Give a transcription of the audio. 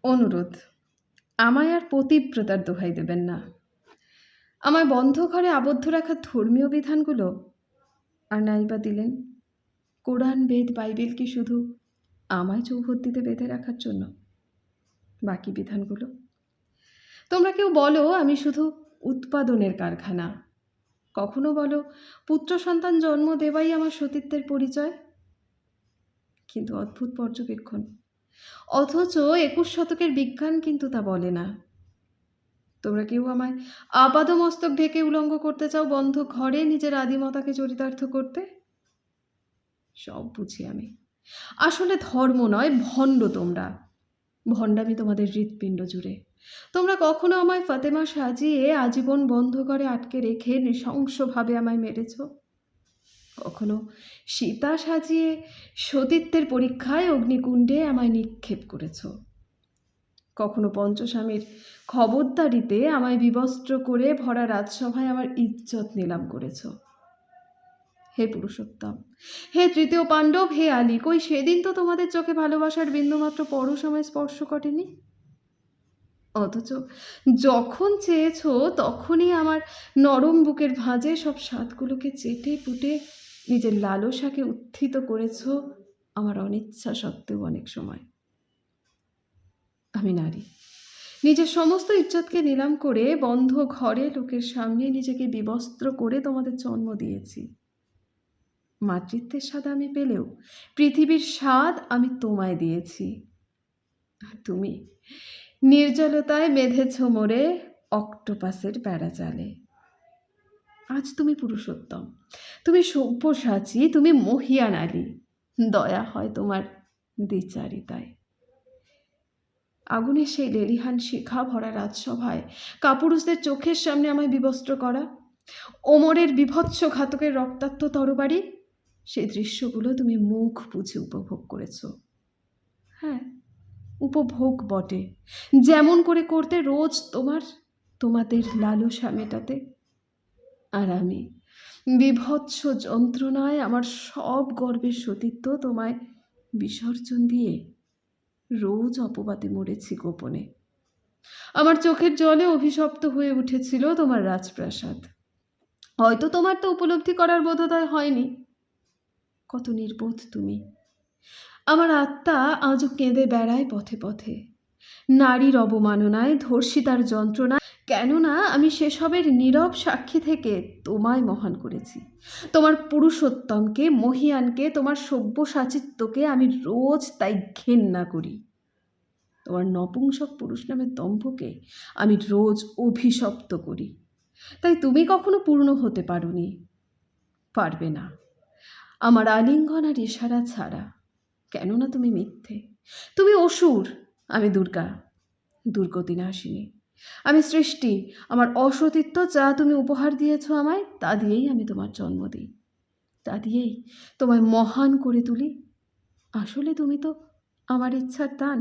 অনুরোধ, আমায় আর পতিব্রতার দোহাই দেবেন না। আমায় বন্ধ ঘরে আবদ্ধ রাখার ধর্মীয় বিধানগুলো আর নাইবা দিলেন। কোরআন, বেদ, বাইবেল কি শুধু আমায় চৌহদ্দিতে বেঁধে রাখার জন্য? বাকি বিধানগুলো? তোমরা কেউ বলো আমি শুধু উৎপাদনের কারখানা, কখনো বলো পুত্র সন্তান জন্ম দেওয়াই আমার সতীত্বের পরিচয়। কিন্তু অদ্ভুত পর্যবেক্ষণ, অথচ ২১ শতকের বিজ্ঞান কিন্তু তা বলে না। তোমরা কেউ আমায় আপাদমস্তক ঢেকে উলঙ্গ করতে চাও বন্ধ ঘরে নিজের আদিমতাকে চরিতার্থ করতে। সব বুঝি আমি, আসলে ধর্ম নয়, ভণ্ড তোমরা। ভণ্ডামি তোমাদের হৃৎপিণ্ড জুড়ে। তোমরা কখনো আমায় ফাতেমা সাজিয়ে আজীবন বন্ধ করে আটকে রেখে নৃশংসভাবে আমায় মেরেছ, কখনো সীতা সাজিয়ে সতীত্বের পরীক্ষায় অগ্নিকুণ্ডে আমায় নিক্ষেপ করেছ, কখনো পঞ্চস্বামীর খবরদারিতে আমায় বিবস্ত্র করে ভরা রাজসভায় আমার ইজ্জত নিলাম করেছ। হে পুরুষোত্তম, হে তৃতীয় পাণ্ডব, হে আলী, কই সেদিন তো তোমাদের চোখে ভালোবাসার বিন্দুমাত্র পরশ আমায় স্পর্শ করেনি। অথচ যখন চেয়েছ তখনই আমার নরম বুকের ভাঁজে সব স্বাদগুলোকে চেটে পুটে নিজের লালসাকে উত্থিত করেছ আমার অনিচ্ছা সত্ত্বেও। অনেক সময় আমি নারী, নিজের সমস্ত ইজ্জতকে নিলাম করে বন্ধ ঘরে লোকের সামনে নিজেকে বিবস্ত্র করে তোমাদের জন্ম দিয়েছি। মাতৃত্বের স্বাদ আমি পেলেও পৃথিবীর স্বাদ আমি তোমায় দিয়েছি। আর তুমি নির্জলতায় বেঁধেছ মোরে অক্টোপাসের বেড়াজালে। আজ তুমি পুরুষোত্তম, তুমি সব্যসাচী, তুমি মহিয়ান আলী। দয়া হয় তোমার দ্বিচারিতায়। আগুনের সেই লেলিহান শিখা ভরা রাজসভায় কাপুরুষদের চোখের সামনে আমায় বিবস্ত্র করা, ওমরের বিভৎস ঘাতকের রক্তাক্ত তরবারি, সেই দৃশ্যগুলো তুমি মুখ বুঝে উপভোগ করেছ। হ্যাঁ, উপভোগ বটে, যেমন করে করতে রোজ তোমাদের লালসা মেটাতে। আর আমি বিভৎস যন্ত্রণায় আমার সব গর্বের সতীত্ব তোমায় বিসর্জন দিয়ে রোজ অপবাদে মরেছি গোপনে। আমার চোখের জলে অভিশপ্ত হয়ে উঠেছিল তোমার রাজপ্রাসাদ। হয়তো তোমার তো উপলব্ধি করার বোধোদয় হয়নি। কত নির্বোধ তুমি। আমার আত্মা আজও কেঁদে বেড়ায় পথে পথে, নারীর অবমাননায়, ধর্ষিতার যন্ত্রণা। কেননা আমি সেসবের নীরব সাক্ষী থেকে তোমায় মহান করেছি। তোমার পুরুষোত্তমকে, মহিয়ানকে, তোমার সব্যসাচিত্বকে আমি রোজ তাই ঘেন্না করি। তোমার নপুংসক পুরুষ নামের দম্ভকে আমি রোজ অভিশপ্ত করি। তাই তুমি কখনো পূর্ণ হতে পারোনি, পারবে না আমার আলিঙ্গন আর ইশারা ছাড়া। কেননা তুমি মিথ্যে, তুমি অসুর, আমি দুর্গা, দুর্গতি নাশিনী। আমি সৃষ্টি, আমার অসতীত্ব যা তুমি উপহার দিয়েছ আমায়, তা দিয়েই আমি তোমার জন্ম দিই, তা দিয়েই তোমায় মহান করে তুলি। আসলে তুমি তো আমার ইচ্ছার দান।